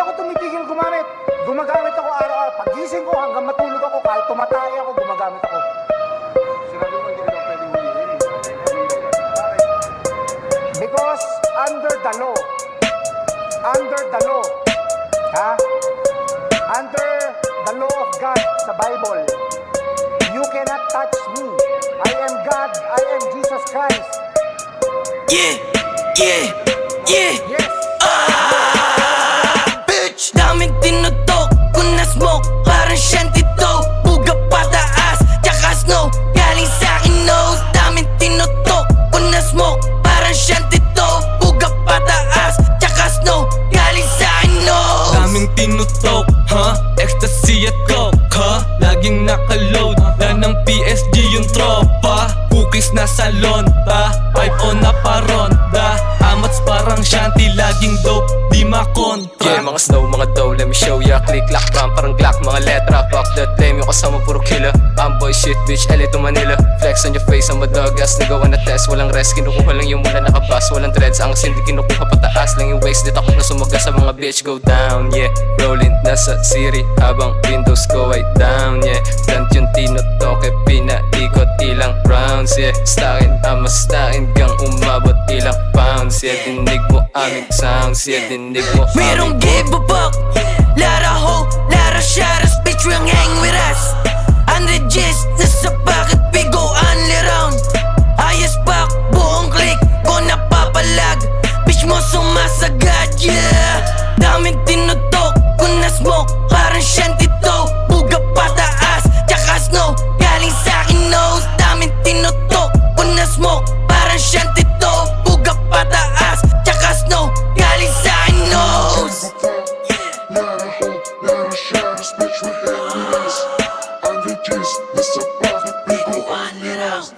ako tumitigil gumamit. Gumagamit ako araw-araw. Pagising ko hanggang matulog ako, kahit tumatay ako, gumagamit ako. Sinabi mo hindi ka daw pwedeng huliin. Because under the law, ha? Under the law of God sa Bible, you cannot touch me. I am God, I am Jesus Christ. Yeah, yeah, yeah. Yes. Bitch, daming tinutok kung na-smoke, parang siyentito. Buga pataas, tsaka snow, galing sa'kin nose. Daming tinutok kung na-smoke, parang siyentito. Buga pataas, tsaka snow, galing sa'kin nose. Daming tinutok, ha? Ecstasy at coke, ha? Laging nakaload na ng PSG yung tropa. Cookies na sa lonta, pipe on na paronda. Amats parang shanty, laging dope, di makontra. Yeah, mga snow, mga dough, let me show ya. Click, lock, bam, parang Glock, mga letra. Fuck that lame, yung kasama puro killer. I'm boy shit, bitch, LA to Manila. Flex on your face, I'm a dog ass. Nagawa na test, walang rest. Kinukuha lang yung mula nakabas, walang dreads. Ang hindi kinukuha pataas lang yung waist. Di takot na sumaga sa mga bitch, go down, yeah. Rolling, nasa Siri, habang windows ko ay down, yeah. Plant yung tinutok, eh, pinaikot ilang rounds, yeah. Stakin, stakin, gang umabot ilang pounds, yeah. Dinig mo aming sounds, yeah. Dinig mo We don't give a fuck. Lot of hoe, lot of shadows, bitch, we don't hang with us. 100 G's, nasa pocket, we go only round. Ayos back, buong click, ko napapalag. Bitch mo sumasagad, yeah. Daming tinutok, kung na-smoke, parang siyentito. Buga pataas, tsaka snow, galing sa'kin nose. Daming tinutok, kung na-smoke, parang siyentito. Buga pataas, tsaka snow, galing sa'kin nose. Lot of hope, lot of shadows, bitch, we hang with us. 100 G's, this a profit, we go on it out.